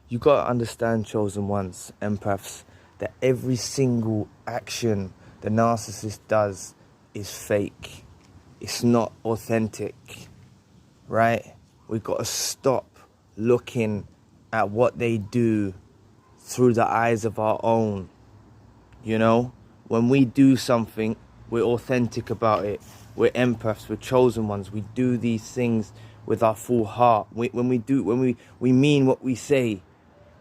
You got to understand, chosen ones, empaths, that every single action the narcissist does is fake. It's not authentic, right? We've got to stop looking at what they do through the eyes of our own. You know, when we do something, we're authentic about it. We're empaths, we're chosen ones. We do these things with our full heart. When we mean what we say,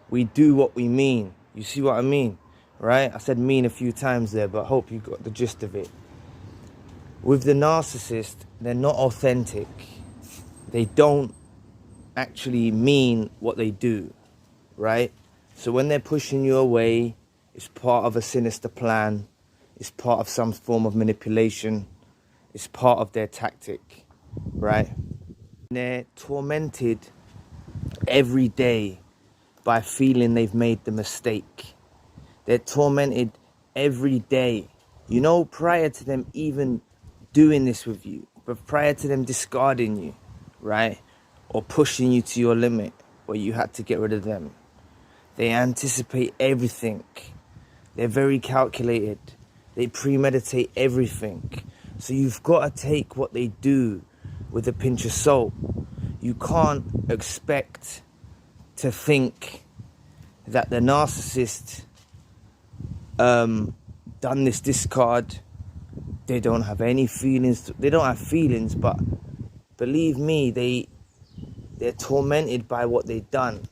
we do what we mean. You see what I mean, right? I said mean a few times there, but I hope you got the gist of it. With the narcissist, they're not authentic. They don't actually mean what they do, right? So when they're pushing you away, it's part of a sinister plan. It's part of some form of manipulation. It's part of their tactic, right? They're tormented every day by feeling they've made the mistake. They're tormented every day. You know, prior to them even doing this with you, but prior to them discarding you, right? Or pushing you to your limit where you had to get rid of them. They anticipate everything. They're very calculated. They premeditate everything. So you've got to take what they do with a pinch of salt. You can't expect to think that the narcissist done this discard. They don't have any feelings. They don't have feelings, but believe me, they're tormented by what they've done.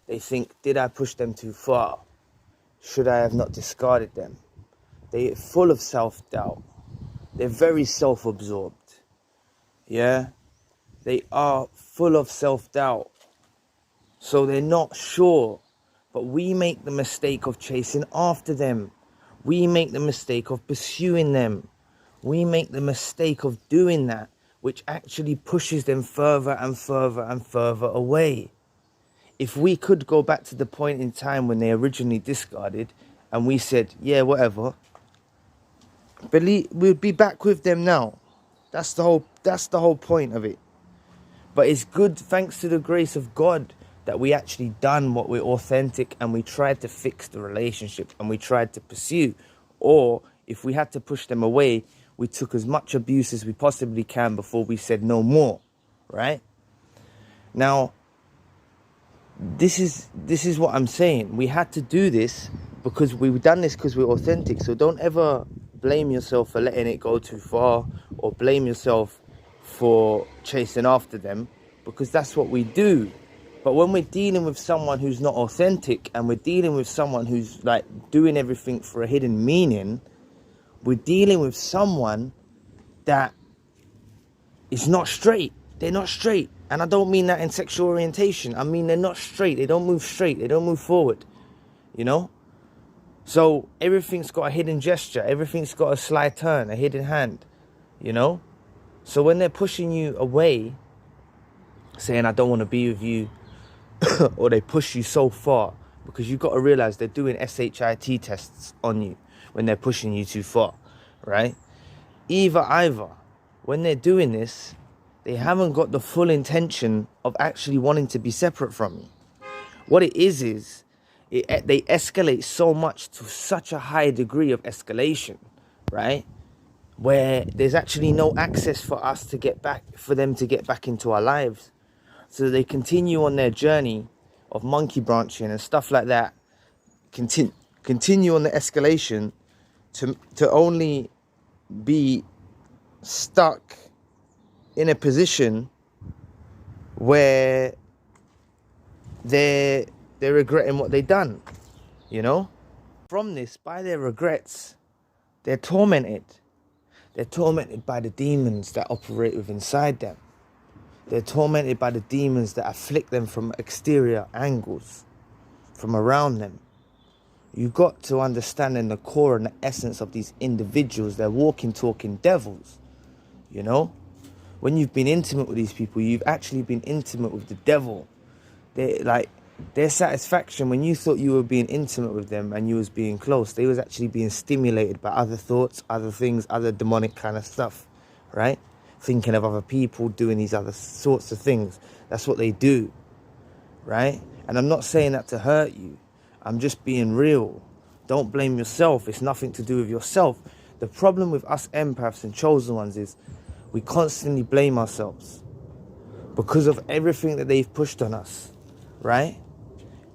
They think, did I push them too far? Should I have not discarded them? They're full of self-doubt. They're very self-absorbed. Yeah? They are full of self-doubt. So they're not sure. But we make the mistake of chasing after them. We make the mistake of pursuing them. We make the mistake of doing that, which actually pushes them further and further and further away. If we could go back to the point in time when they originally discarded and we said, yeah, whatever, we'd be back with them now. That's the whole point of it. But it's good, thanks to the grace of God, that we actually done what we're authentic and we tried to fix the relationship and we tried to pursue. Or if we had to push them away, we took as much abuse as we possibly can before we said no more, right? Now, this is what I'm saying. We had to do this because we've done this because we're authentic. So don't ever blame yourself for letting it go too far or blame yourself for chasing after them, because that's what we do. But when we're dealing with someone who's not authentic and we're dealing with someone who's like doing everything for a hidden meaning, we're dealing with someone that is not straight. They're not straight. And I don't mean that in sexual orientation. I mean they're not straight. They don't move straight. They don't move forward. You know? So everything's got a hidden gesture. Everything's got a sly turn, a hidden hand. You know? So when they're pushing you away, saying, I don't want to be with you, or they push you so far, because you've got to realize they're doing SHIT tests on you when they're pushing you too far, right? Either, when they're doing this, they haven't got the full intention of actually wanting to be separate from you. What it is they escalate so much to such a high degree of escalation, right? Where there's actually no access for us to get back, for them to get back into our lives. So they continue on their journey of monkey branching and stuff like that. Continue on the escalation to only be stuck in a position where they're regretting what they've done, you know? From this, by their regrets, they're tormented. They're tormented by the demons that operate within inside them. They're tormented by the demons that afflict them from exterior angles, from around them. You've got to understand in the core and the essence of these individuals, they're walking, talking devils, you know? When you've been intimate with these people, you've actually been intimate with the devil. Their satisfaction when you thought you were being intimate with them and you was being close, they was actually being stimulated by other thoughts, other things, other demonic kind of stuff, right? Thinking of other people, doing these other sorts of things. That's what they do, right? And I'm not saying that to hurt you. I'm just being real. Don't blame yourself. It's nothing to do with yourself. The problem with us empaths and chosen ones is we constantly blame ourselves because of everything that they've pushed on us, right?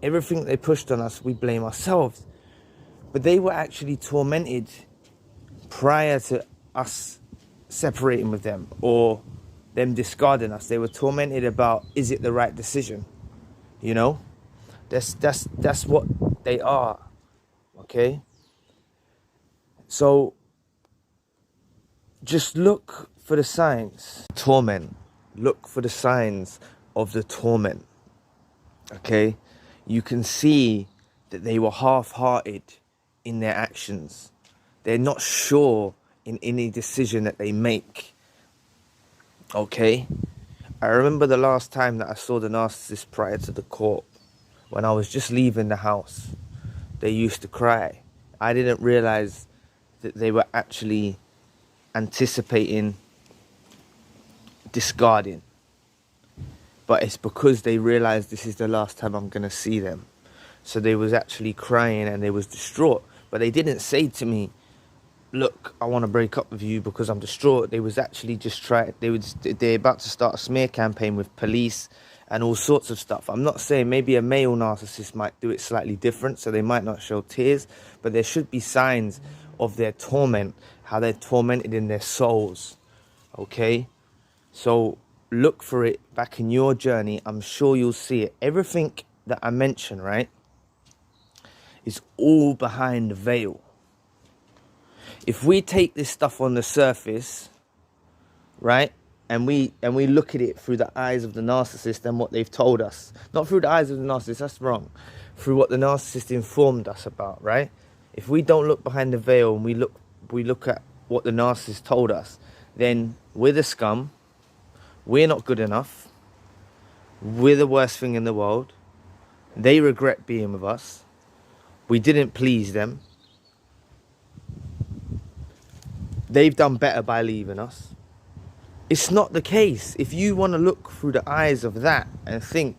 Everything they pushed on us, we blame ourselves. But they were actually tormented prior to us separating with them or them discarding us. They were tormented about, is it the right decision? You know? That's what they are. Okay? So just look for the signs. Torment. Look for the signs of the torment. Okay? You can see that they were half-hearted in their actions. They're not sure in any decision that they make. Okay? I remember the last time that I saw the narcissist prior to the court. When I was just leaving the house. They used to cry. I didn't realize that they were actually anticipating discarding. But it's because they realized this is the last time I'm going to see them. So they was actually crying and they was distraught. But they didn't say to me, look, I want to break up with you because I'm distraught. They was actually just trying. They're about to start a smear campaign with police and all sorts of stuff. I'm not saying maybe a male narcissist might do it slightly different, so they might not show tears, but there should be signs of their torment, how they're tormented in their souls, okay? So look for it back in your journey. I'm sure you'll see it. Everything that I mentioned, right, is all behind the veil. If we take this stuff on the surface, right, and we look at it through the eyes of the narcissist and what they've told us, not through the eyes of the narcissist, that's wrong, through what the narcissist informed us about, right? If we don't look behind the veil and we look at what the narcissist told us, then we're the scum, we're not good enough, we're the worst thing in the world, they regret being with us, we didn't please them, they've done better by leaving us. It's not the case. If you want to look through the eyes of that and think,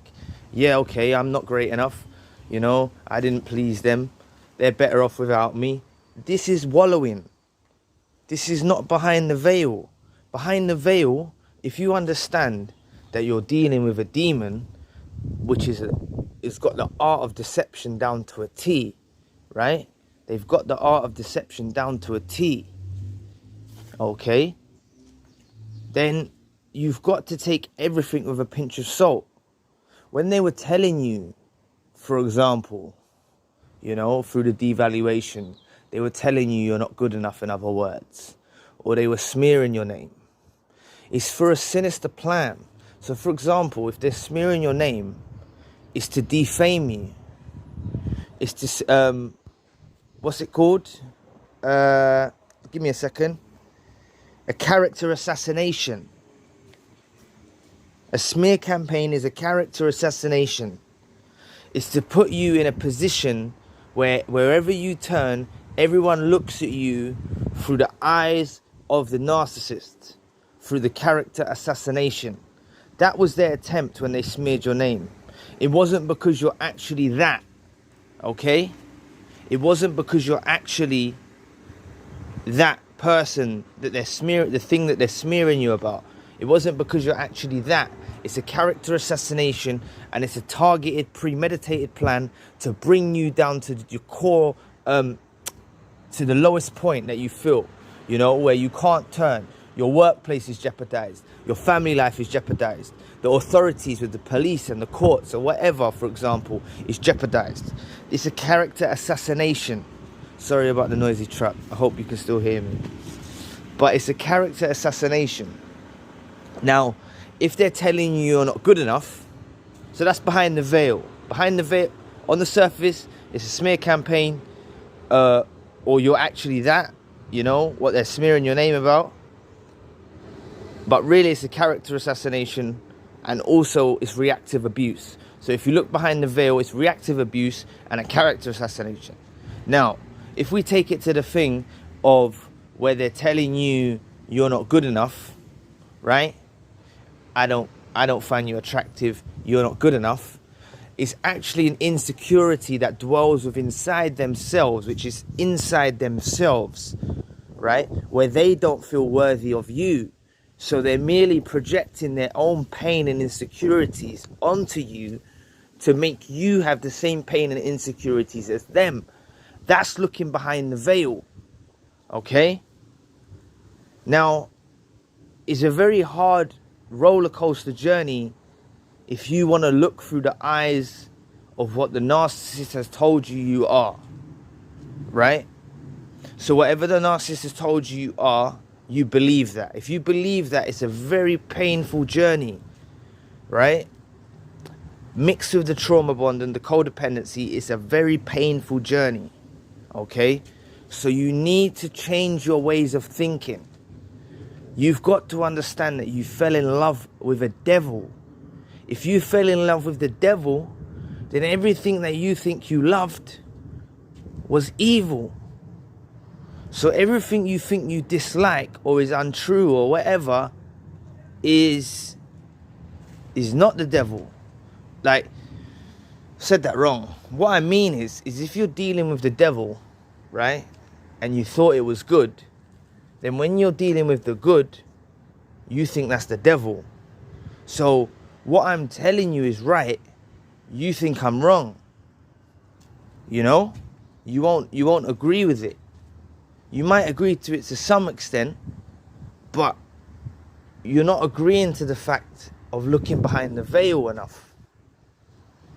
yeah, okay, I'm not great enough, you know, I didn't please them, they're better off without me. This is wallowing. This is not behind the veil. Behind the veil, if you understand that you're dealing with a demon, which it's got the art of deception down to a T, right? They've got the art of deception down to a T. Okay? Then you've got to take everything with a pinch of salt. When they were telling you, for example, you know, through the devaluation, they were telling you you're not good enough, in other words, or they were smearing your name. It's for a sinister plan. So, for example, if they're smearing your name, it's to defame you. It's to, what's it called? Give me a second. A character assassination. A smear campaign is a character assassination. It's to put you in a position where wherever you turn, everyone looks at you through the eyes of the narcissist, through the character assassination. That was their attempt when they smeared your name. It wasn't because you're actually that, okay? It wasn't because you're actually that person that they're smearing, the thing that they're smearing you about. It wasn't because you're actually that. It's a character assassination, and it's a targeted, premeditated plan to bring you down to your core, to the lowest point that you feel, you know, where you can't turn. Your workplace is jeopardized. Your family life is jeopardized. The authorities with the police and the courts or whatever, for example, is jeopardized. It's a character assassination. Sorry about the noisy truck. I hope you can still hear me. But it's a character assassination. Now, if they're telling you you're not good enough, so that's behind the veil. Behind the veil, on the surface, it's a smear campaign, or you're actually that, you know, what they're smearing your name about. But really, it's a character assassination, and also it's reactive abuse. So if you look behind the veil, it's reactive abuse and a character assassination. Now, if we take it to the thing of where they're telling you you're not good enough, right? I don't find you attractive, you're not good enough. It's actually an insecurity that dwells within inside themselves, which is inside themselves, right? Where they don't feel worthy of you. So they're merely projecting their own pain and insecurities onto you to make you have the same pain and insecurities as them. That's looking behind the veil, okay? Now, it's a very hard roller coaster journey if you want to look through the eyes of what the narcissist has told you you are, right? So whatever the narcissist has told you are, you believe that. If you believe that, it's a very painful journey, right? Mixed with the trauma bond and the codependency, it's a very painful journey, okay? So you need to change your ways of thinking. You've got to understand that you fell in love with a devil. If you fell in love with the devil, then everything that you think you loved was evil. So everything you think you dislike or is untrue or whatever is not the devil. Like, said that wrong. What I mean is if you're dealing with the devil, right, and you thought it was good, then when you're dealing with the good, you think that's the devil. So what I'm telling you is right, you think I'm wrong. You know? You won't agree with it. You might agree to it to some extent, but you're not agreeing to the fact of looking behind the veil enough.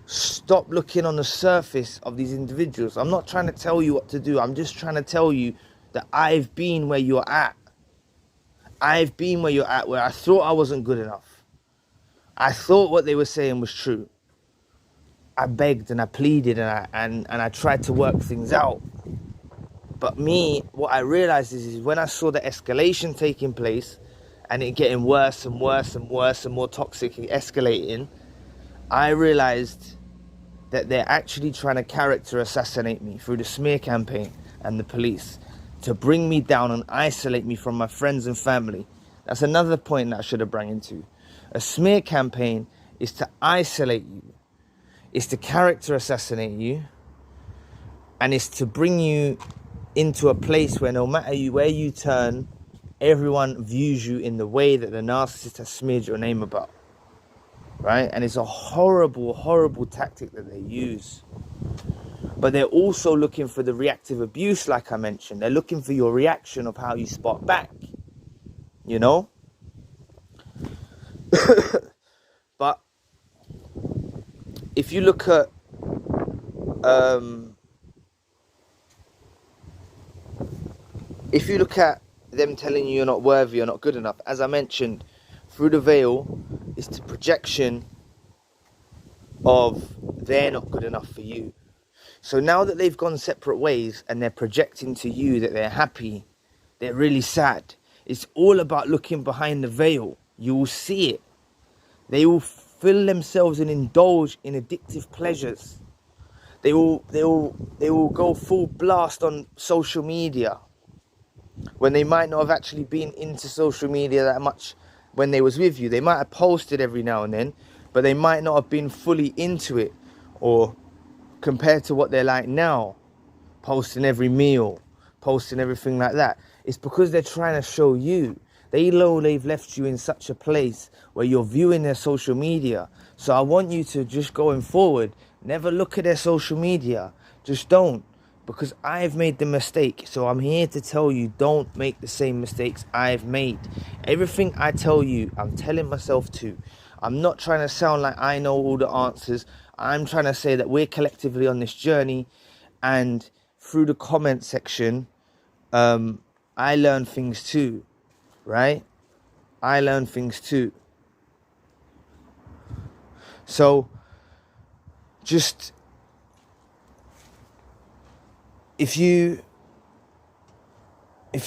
Stop looking on the surface of these individuals. I'm not trying to tell you what to do. I'm just trying to tell you that I've been where you're at. I've been where you're at, where I thought I wasn't good enough. I thought what they were saying was true. I begged and I pleaded and I tried to work things out. But what I realized is when I saw the escalation taking place and it getting worse and worse and worse and more toxic and escalating, I realized that they're actually trying to character assassinate me through the smear campaign and the police to bring me down and isolate me from my friends and family. That's another point that I should have brought into. A smear campaign is to isolate you. It's to character assassinate you. And it's to bring you into a place where no matter where you turn, everyone views you in the way that the narcissist has smeared your name about. Right? And it's a horrible, horrible tactic that they use. But they're also looking for the reactive abuse, like I mentioned. They're looking for your reaction of how you spot back. You know? But if you look at them telling you you're not worthy, you're not good enough, as I mentioned, through the veil is the projection of they're not good enough for you. So now that they've gone separate ways and they're projecting to you that they're happy, they're really sad. It's all about looking behind the veil. You will see it. They will fill themselves and indulge in addictive pleasures. They will go full blast on social media when they might not have actually been into social media that much when they was with you. They might have posted every now and then, but they might not have been fully into it, or compared to what they're like now, posting every meal, posting everything like that. It's because they're trying to show you. They know they've left you in such a place where you're viewing their social media. So I want you to just going forward, never look at their social media. Just don't. Because I've made the mistake. So I'm here to tell you, don't make the same mistakes I've made. Everything I tell you, I'm telling myself to. I'm not trying to sound like I know all the answers. I'm trying to say that we're collectively on this journey. And through the comment section, I learn things too. Right? I learn things too. So, just if you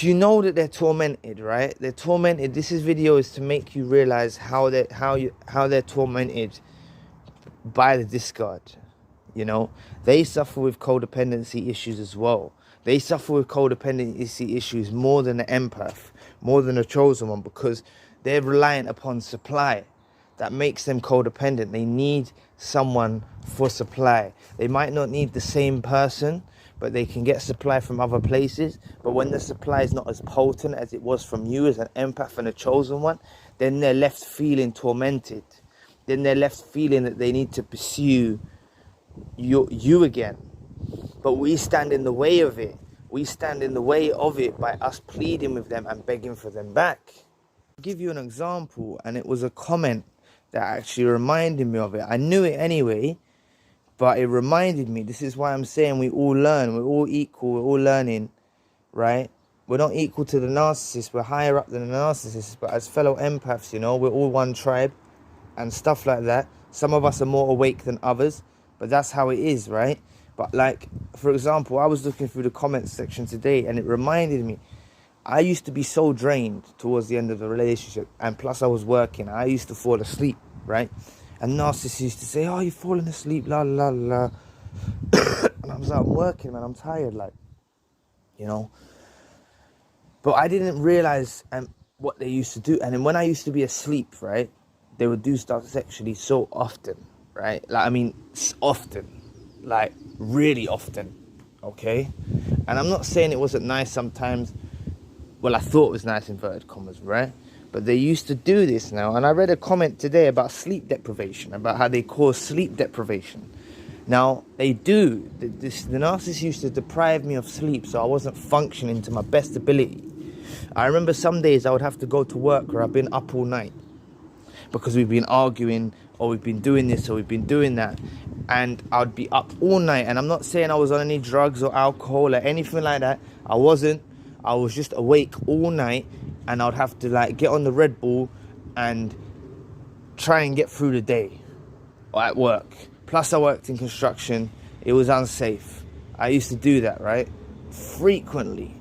know that they're tormented, right? They're tormented. This video is to make you realize how they're tormented by the discard. You know, they suffer with codependency issues as well. They suffer with codependency issues more than the empath, more than a chosen one, because they're reliant upon supply. that makes them codependent. They need someone for supply. They might not need the same person, but they can get supply from other places. But when the supply is not as potent as it was from you as an empath and a chosen one, then they're left feeling tormented. Then they're left feeling that they need to pursue you again. But we stand in the way of it. We stand in the way of it by us pleading with them and begging for them back. I'll give you an example, and it was a comment that actually reminded me of it. I knew it anyway, but it reminded me. This is why I'm saying we all learn. We're all equal. We're all learning, right? We're not equal to the narcissist. We're higher up than the narcissist. But as fellow empaths, you know, we're all one tribe and stuff like that. Some of us are more awake than others, but that's how it is, right? But like, for example, I was looking through the comments section today, and it reminded me, I used to be so drained towards the end of the relationship, and plus I was working. I used to fall asleep, right? And narcissists used to say, oh, you're falling asleep, la, la, la. And I was like, I'm working, man, I'm tired, like, you know. But I didn't realize what they used to do. And then when I used to be asleep, right, they would do stuff sexually so often, right? Like, I mean, often. Like, really often, okay? And I'm not saying it wasn't nice sometimes. Well, I thought it was nice, inverted commas, right? But they used to do this now. And I read a comment today about sleep deprivation, about how they cause sleep deprivation. Now, they do. The narcissist used to deprive me of sleep, so I wasn't functioning to my best ability. I remember some days I would have to go to work where I've been up all night because we've been arguing, or we've been doing this, or we've been doing that. And I'd be up all night. And I'm not saying I was on any drugs or alcohol or anything like that. I wasn't. I was just awake all night, and I'd have to like get on the Red Bull and try and get through the day at work. Plus I worked in construction. It was unsafe. I used to do that, right? Frequently.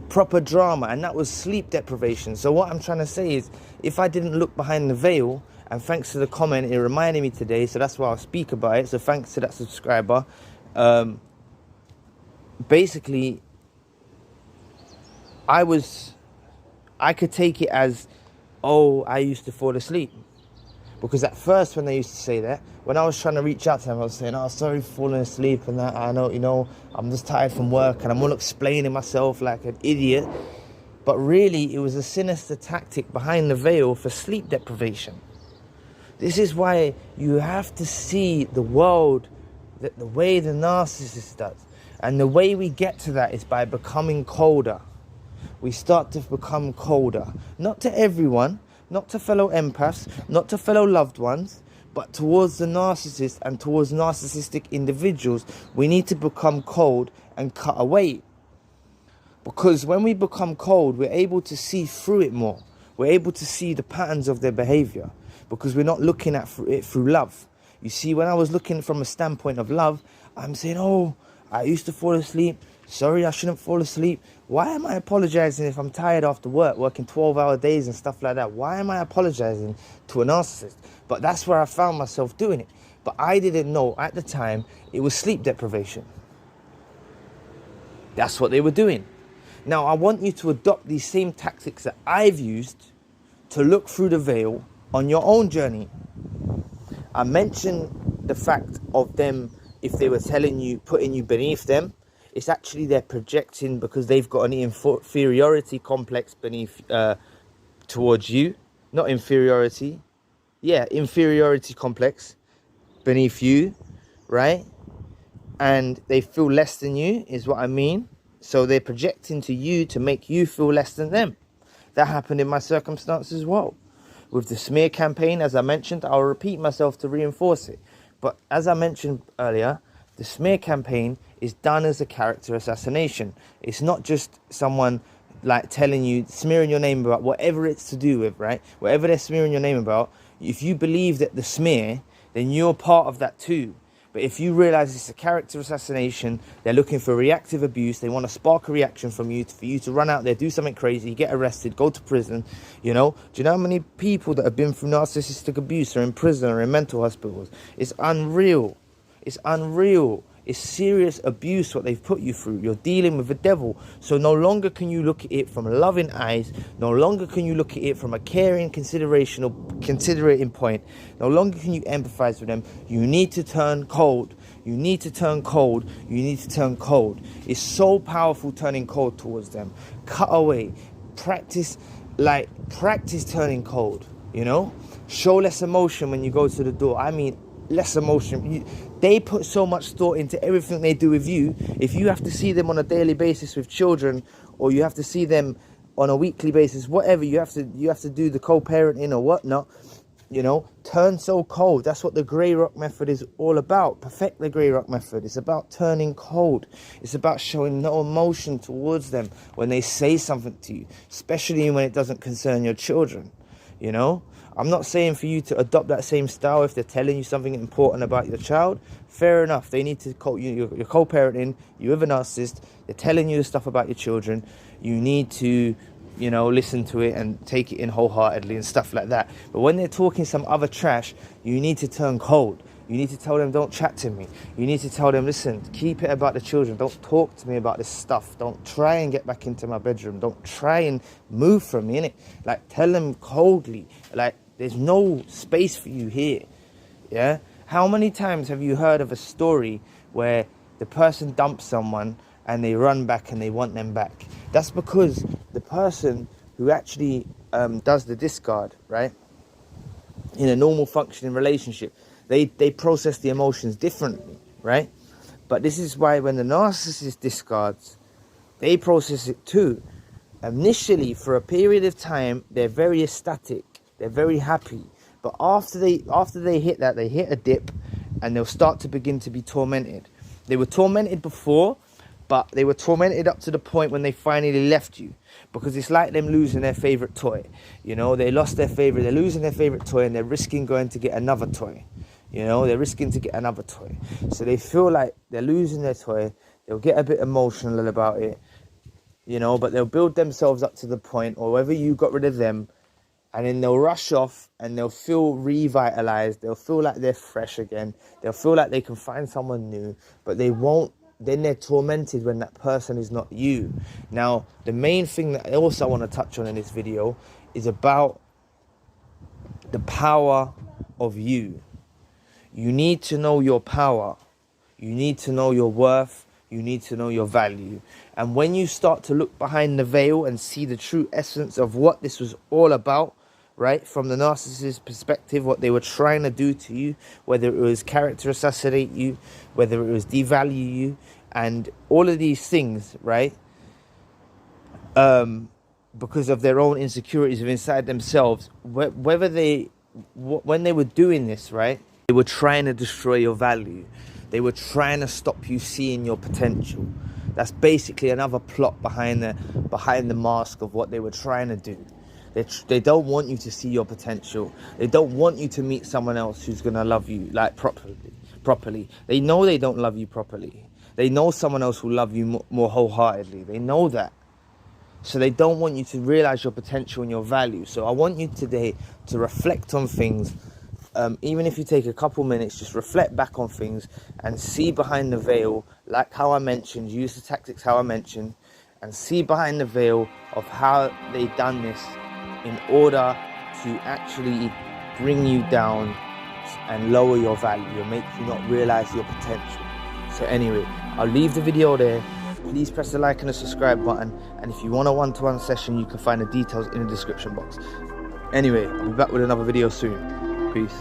Proper drama. And that was sleep deprivation. So what I'm trying to say is, if I didn't look behind the veil, and thanks to the comment, it reminded me today, so that's why I'll speak about it. So thanks to that subscriber. Basically, I could take it as, oh, I used to fall asleep. Because at first when they used to say that, when I was trying to reach out to them, I was saying, oh, sorry for falling asleep and that. I know, you know, I'm just tired from work, and I'm all explaining myself like an idiot. But really, it was a sinister tactic behind the veil for sleep deprivation. This is why you have to see the world the way the narcissist does. And the way we get to that is by becoming colder. We start to become colder. Not to everyone, not to fellow empaths, not to fellow loved ones, but towards the narcissist and towards narcissistic individuals. We need to become cold and cut away. Because when we become cold, we're able to see through it more. We're able to see the patterns of their behavior. Because we're not looking at it through love. You see, when I was looking from a standpoint of love, I'm saying, oh, I used to fall asleep. Sorry, I shouldn't fall asleep. Why am I apologizing if I'm tired after work, working 12-hour days and stuff like that? Why am I apologizing to a narcissist? But that's where I found myself doing it. But I didn't know at the time it was sleep deprivation. That's what they were doing. Now, I want you to adopt these same tactics that I've used to look through the veil on your own journey. I mentioned the fact of them, if they were telling you, putting you beneath them, it's actually they're projecting because they've got an inferiority complex beneath, towards you. Not inferiority. Yeah, inferiority complex beneath you, right? And they feel less than you, is what I mean. So they're projecting to you to make you feel less than them. That happened in my circumstance as well. With the smear campaign, as I mentioned, I'll repeat myself to reinforce it. But as I mentioned earlier, the smear campaign is done as a character assassination. It's not just someone like telling you, smearing your name about whatever it's to do with, right? Whatever they're smearing your name about, if you believe that the smear, then you're part of that too. But if you realize it's a character assassination, they're looking for reactive abuse, they want to spark a reaction from you, for you to run out there, do something crazy, get arrested, go to prison, you know? Do you know how many people that have been through narcissistic abuse are in prison or in mental hospitals? It's unreal. It's unreal. It's serious abuse what they've put you through. You're dealing with the devil. So no longer can you look at it from loving eyes. No longer can you look at it from a caring, consideration or considerating point. No longer can you empathize with them. You need to turn cold. You need to turn cold. You need to turn cold. It's so powerful turning cold towards them. Cut away. Practice turning cold, you know? Show less emotion when you go to the door. I mean, less emotion. They put so much thought into everything they do with you. If you have to see them on a daily basis with children, or you have to see them on a weekly basis, whatever, you have to do the co-parenting or whatnot, you know, turn so cold. That's what the grey rock method is all about. Perfect the grey rock method. It's about turning cold. It's about showing no emotion towards them when they say something to you, especially when it doesn't concern your children, you know. I'm not saying for you to adopt that same style if they're telling you something important about your child. Fair enough. They need to you're co-parenting. You're with a narcissist. They're telling you the stuff about your children. You need to, you know, listen to it and take it in wholeheartedly and stuff like that. But when they're talking some other trash, you need to turn cold. You need to tell them, don't chat to me. You need to tell them, listen, keep it about the children. Don't talk to me about this stuff. Don't try and get back into my bedroom. Don't try and move from me, innit? Like, tell them coldly. Like, there's no space for you here, yeah? How many times have you heard of a story where the person dumps someone and they run back and they want them back? That's because the person who actually does the discard, right, in a normal functioning relationship, they process the emotions differently, right? But this is why when the narcissist discards, they process it too. Initially, for a period of time, they're very ecstatic, they're very happy. But after they hit that, they hit a dip and they'll start to begin to be tormented. They were tormented before, but they were tormented up to the point when they finally left you. Because it's like them losing their favourite toy. You know, they're losing their favourite toy and they're risking going to get another toy. You know, they're risking to get another toy. So they feel like they're losing their toy. They'll get a bit emotional about it, you know, but they'll build themselves up to the point, or whether you got rid of them, and then they'll rush off and they'll feel revitalized. They'll feel like they're fresh again. They'll feel like they can find someone new, but they won't. Then they're tormented when that person is not you. Now, the main thing that I also want to touch on in this video is about the power of you. You need to know your power. You need to know your worth. You need to know your value. And when you start to look behind the veil and see the true essence of what this was all about, right, from the narcissist perspective, what they were trying to do to you, whether it was character assassinate you, whether it was devalue you, and all of these things, right, because of their own insecurities of inside themselves, when they were doing this, right, they were trying to destroy your value. They were trying to stop you seeing your potential. That's basically another plot behind the mask of what they were trying to do. They don't want you to see your potential. They don't want you to meet someone else who's going to love you like properly. They know they don't love you properly. They know someone else will love you more wholeheartedly. They know that. So they don't want you to realize your potential and your value. So I want you today to reflect on things. Even if you take a couple minutes, just reflect back on things and see behind the veil, like how I mentioned, use the tactics how I mentioned, and see behind the veil of how they done this in order to actually bring you down and lower your value and make you not realize your potential. So anyway, I'll leave the video there. Please press the like and the subscribe button, and if you want a one-to-one session, you can find the details in the description box. Anyway, I'll be back with another video soon. Peace.